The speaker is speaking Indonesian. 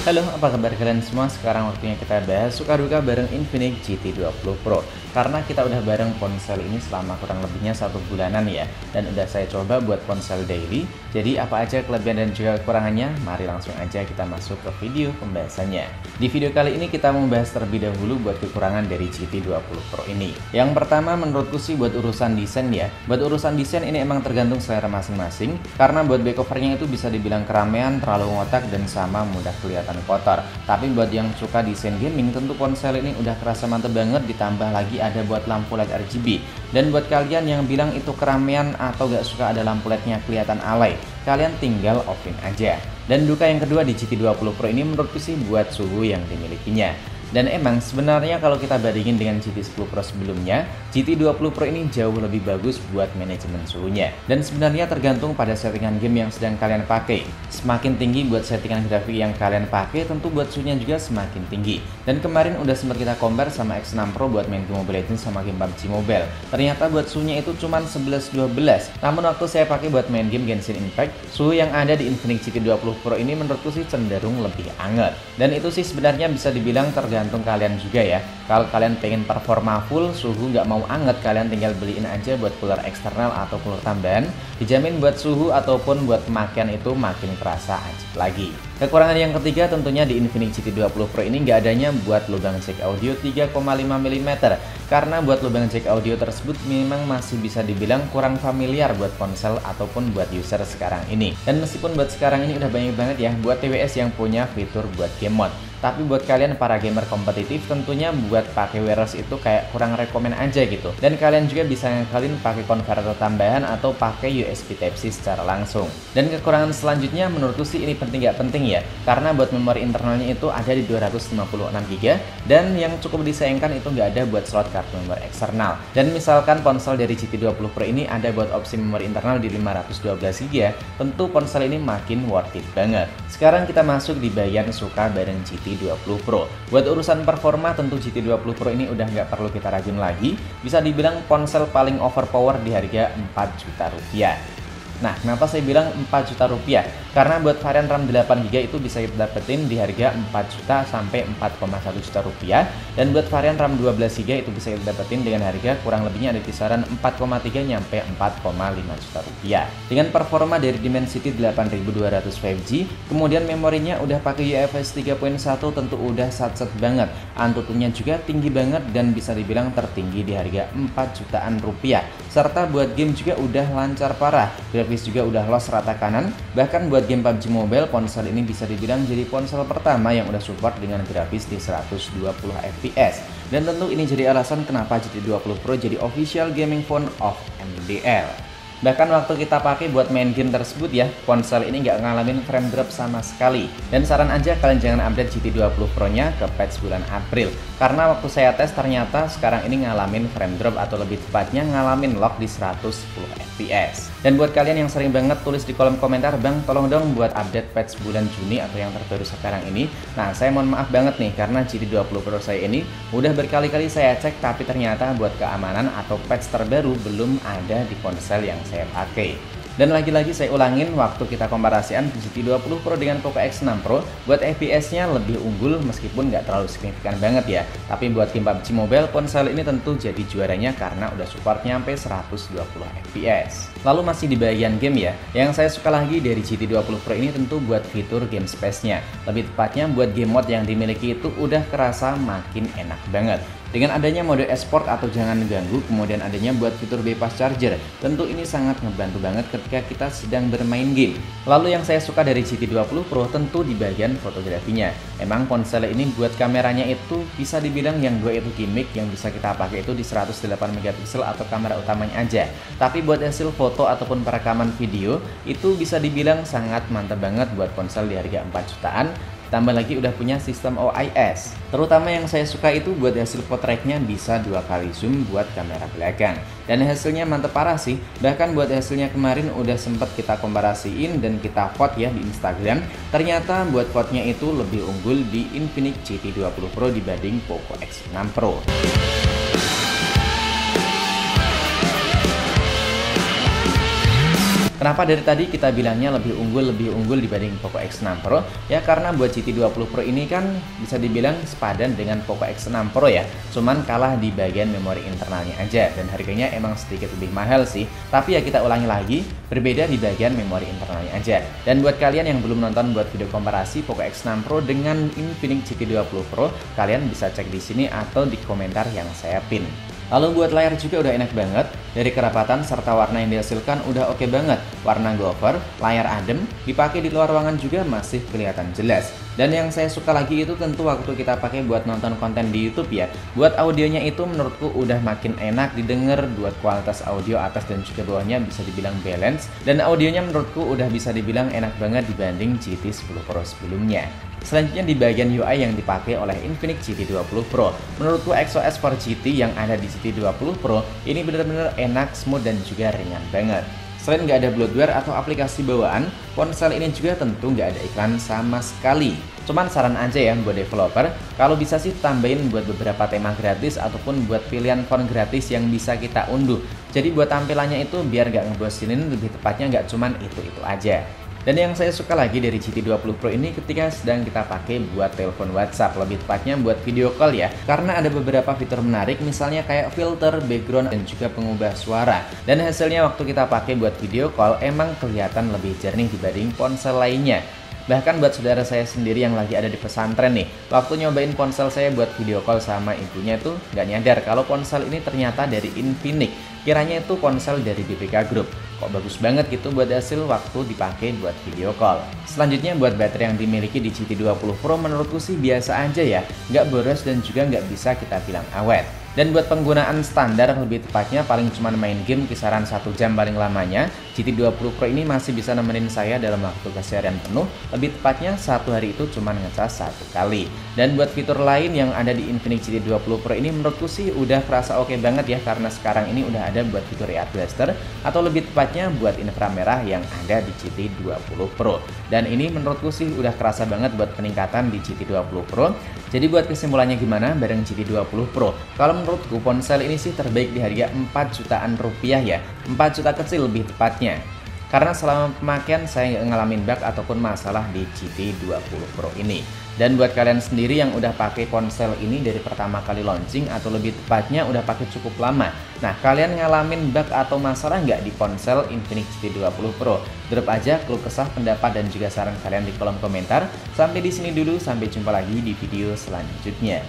Halo, apa kabar kalian semua? Sekarang waktunya kita bahas suka duka bareng Infinix GT20 Pro. Karena kita udah bareng ponsel ini selama kurang lebihnya 1 bulanan ya. Dan udah saya coba buat ponsel daily. Jadi apa aja kelebihan dan juga kekurangannya? Mari langsung aja kita masuk ke video pembahasannya. Di video kali ini kita membahas terlebih dahulu buat kekurangan dari GT20 Pro ini. Yang pertama menurutku sih buat urusan desain ya. Buat urusan desain ini emang tergantung selera masing-masing. Karena buat back covernya itu bisa dibilang keramaian, terlalu ngotak, dan sama mudah kelihatan kotor. Tapi buat yang suka desain gaming, tentu ponsel ini udah kerasa mantep banget, ditambah lagi ada buat lampu LED RGB. Dan buat kalian yang bilang itu keramaian atau gak suka ada lampu LED-nya kelihatan alay, kalian tinggal offin aja. Dan duka yang kedua di GT20 Pro ini menurutku sih buat suhu yang dimilikinya. Dan emang sebenarnya kalau kita bandingin dengan GT10 Pro sebelumnya, GT20 Pro ini jauh lebih bagus buat manajemen suhunya. Dan sebenarnya tergantung pada settingan game yang sedang kalian pakai. Semakin tinggi buat settingan grafik yang kalian pakai, tentu buat suhunya juga semakin tinggi. Dan kemarin udah sempat kita compare sama X6 Pro buat main game Mobile Legends sama game PUBG Mobile. Ternyata buat suhunya itu cuma 11-12. Namun waktu saya pakai buat main game Genshin Impact, suhu yang ada di Infinix GT20 Pro ini menurutku sih cenderung lebih hangat. Dan itu sih sebenarnya bisa dibilang tergantung kalian juga ya. Kalau kalian pengen performa full, suhu nggak mau anget, kalian tinggal beliin aja buat cooler eksternal atau cooler tambahan. Dijamin buat suhu ataupun buat pemakaian itu makin terasa ajib lagi. Kekurangan yang ketiga tentunya di Infinix GT20 Pro ini nggak adanya buat lubang jack audio 3,5 mm. Karena buat lubang jack audio tersebut memang masih bisa dibilang kurang familiar buat ponsel ataupun buat user sekarang ini. Dan meskipun buat sekarang ini udah banyak banget ya buat TWS yang punya fitur buat game mode. Tapi buat kalian para gamer kompetitif tentunya buat pakai wireless itu kayak kurang rekomen aja gitu. Dan kalian juga bisa ngakalin pakai konverter tambahan atau pakai USB Type-C secara langsung. Dan kekurangan selanjutnya menurutku sih ini penting gak penting ya. Karena buat memori internalnya itu ada di 256GB. Dan yang cukup disayangkan itu nggak ada buat slot kartu memori eksternal. Dan misalkan ponsel dari GT20 Pro ini ada buat opsi memori internal di 512GB, tentu ponsel ini makin worth it banget. Sekarang kita masuk di bagian suka bareng GT20 Pro. Buat urusan performa tentu GT20 Pro ini udah nggak perlu kita raguin lagi. Bisa dibilang ponsel paling overpower di harga 4 juta rupiah. Nah, kenapa saya bilang 4 juta rupiah? Karena buat varian RAM 8GB itu bisa kita dapetin di harga 4 juta sampai 4,1 juta rupiah. Dan buat varian RAM 12GB itu bisa kita dapetin dengan harga kurang lebihnya ada kisaran 4,3 nyampe 4,5 juta rupiah. Dengan performa dari Dimensity 8200 5G, kemudian memorinya udah pakai UFS 3.1, tentu udah satset banget. Antutunya juga tinggi banget dan bisa dibilang tertinggi di harga 4 jutaan rupiah. Serta buat game juga udah lancar parah. Grafis juga udah los rata kanan. Bahkan buat game PUBG Mobile, ponsel ini bisa dibilang jadi ponsel pertama yang udah support dengan grafis di 120 fps. Dan tentu ini jadi alasan kenapa GT20 Pro jadi official gaming phone of MDL. Bahkan waktu kita pakai buat main game tersebut ya, ponsel ini nggak ngalamin frame drop sama sekali. Dan saran aja kalian jangan update GT20 Pro nya ke patch bulan April. Karena waktu saya tes ternyata sekarang ini ngalamin frame drop atau lebih tepatnya ngalamin lock di 110 fps. Dan buat kalian yang sering banget tulis di kolom komentar, Bang tolong dong buat update patch bulan Juni atau yang terbaru sekarang ini. Nah, saya mohon maaf banget nih karena GT20 Pro saya ini udah berkali-kali saya cek, tapi ternyata buat keamanan atau patch terbaru belum ada di ponsel yang saya pakai. Dan lagi-lagi saya ulangin, waktu kita komparasian GT20 Pro dengan Poco X6 Pro, buat FPS-nya lebih unggul meskipun nggak terlalu signifikan banget ya. Tapi buat game PUBG Mobile, ponsel ini tentu jadi juaranya karena udah support nyampe 120 fps. Lalu masih di bagian game ya, yang saya suka lagi dari GT20 Pro ini tentu buat fitur game space-nya. Lebih tepatnya buat game mode yang dimiliki itu udah kerasa makin enak banget. Dengan adanya mode esport atau jangan ganggu, kemudian adanya buat fitur bypass charger, tentu ini sangat ngebantu banget ketika kita sedang bermain game. Lalu yang saya suka dari GT20 Pro tentu di bagian fotografinya. Emang ponsel ini buat kameranya itu bisa dibilang yang gue itu gimmick, yang bisa kita pakai itu di 108 megapiksel atau kamera utamanya aja. Tapi buat hasil foto ataupun perekaman video itu bisa dibilang sangat mantap banget buat ponsel di harga 4 jutaan. Tambah lagi udah punya sistem OIS. Terutama yang saya suka itu buat hasil potretnya bisa 2 kali zoom buat kamera belakang. Dan hasilnya mantep parah sih. Bahkan buat hasilnya kemarin udah sempet kita komparasiin dan kita vote ya di Instagram. Ternyata buat vote-nya itu lebih unggul di Infinix GT20 Pro dibanding Poco X6 Pro. Kenapa dari tadi kita bilangnya lebih unggul dibanding Poco X6 Pro? Ya karena buat GT20 Pro ini kan bisa dibilang sepadan dengan Poco X6 Pro ya. Cuman kalah di bagian memori internalnya aja dan harganya emang sedikit lebih mahal sih. Tapi ya kita ulangi lagi, berbeda di bagian memori internalnya aja. Dan buat kalian yang belum nonton buat video komparasi Poco X6 Pro dengan Infinix GT20 Pro, kalian bisa cek di sini atau di komentar yang saya pin. Lalu buat layar juga udah enak banget, dari kerapatan serta warna yang dihasilkan udah oke banget. Warna gover, layar adem, dipakai di luar ruangan juga masih kelihatan jelas. Dan yang saya suka lagi itu tentu waktu kita pakai buat nonton konten di YouTube ya. Buat audionya itu menurutku udah makin enak didengar, buat kualitas audio atas dan juga bawahnya bisa dibilang balance. Dan audionya menurutku udah bisa dibilang enak banget dibanding GT10 Pro sebelumnya. Selanjutnya di bagian UI yang dipakai oleh Infinix GT20 Pro. Menurutku XOS 4GT yang ada di GT20 Pro ini benar-benar enak, smooth dan juga ringan banget. Selain nggak ada bloatware atau aplikasi bawaan, ponsel ini juga tentu nggak ada iklan sama sekali. Cuman saran aja ya buat developer, kalau bisa sih tambahin buat beberapa tema gratis ataupun buat pilihan font gratis yang bisa kita unduh. Jadi buat tampilannya itu biar nggak ngebosinin, lebih tepatnya nggak cuman itu-itu aja. Dan yang saya suka lagi dari GT20 Pro ini ketika sedang kita pakai buat telepon WhatsApp, lebih tepatnya buat video call ya. Karena ada beberapa fitur menarik misalnya kayak filter, background, dan juga pengubah suara. Dan hasilnya waktu kita pakai buat video call emang kelihatan lebih jernih dibanding ponsel lainnya. Bahkan buat saudara saya sendiri yang lagi ada di pesantren nih, waktu nyobain ponsel saya buat video call sama ibunya tuh nggak nyadar kalau ponsel ini ternyata dari Infinix. Kiranya itu ponsel dari BPK Group. Kok bagus banget gitu buat hasil waktu dipakai buat video call. Selanjutnya buat baterai yang dimiliki di GT20 Pro menurutku sih biasa aja ya, nggak boros dan juga nggak bisa kita bilang awet. Dan buat penggunaan standar, lebih tepatnya paling cuma main game kisaran 1 jam paling lamanya, GT20 Pro ini masih bisa nemenin saya dalam waktu keseharian penuh, lebih tepatnya satu hari itu cuma ngecas 1 kali. Dan buat fitur lain yang ada di Infinix GT20 Pro ini menurutku sih udah kerasa oke banget ya, karena sekarang ini udah ada buat fitur Eye Blaster atau lebih tepatnya buat inframerah yang ada di GT20 Pro. Dan ini menurutku sih udah kerasa banget buat peningkatan di GT20 Pro. Jadi buat kesimpulannya gimana bareng GT20 Pro? Kalau menurutku ponsel ini sih terbaik di harga 4 jutaan rupiah ya, 4 juta kecil lebih tepatnya. Karena selama pemakaian saya nggak ngalamin bug ataupun masalah di GT20 Pro ini. Dan buat kalian sendiri yang udah pakai ponsel ini dari pertama kali launching atau lebih tepatnya udah pakai cukup lama, nah kalian ngalamin bug atau masalah nggak di ponsel Infinix GT20 Pro? Drop aja keluh kesah, pendapat dan juga saran kalian di kolom komentar. Sampai di sini dulu, sampai jumpa lagi di video selanjutnya.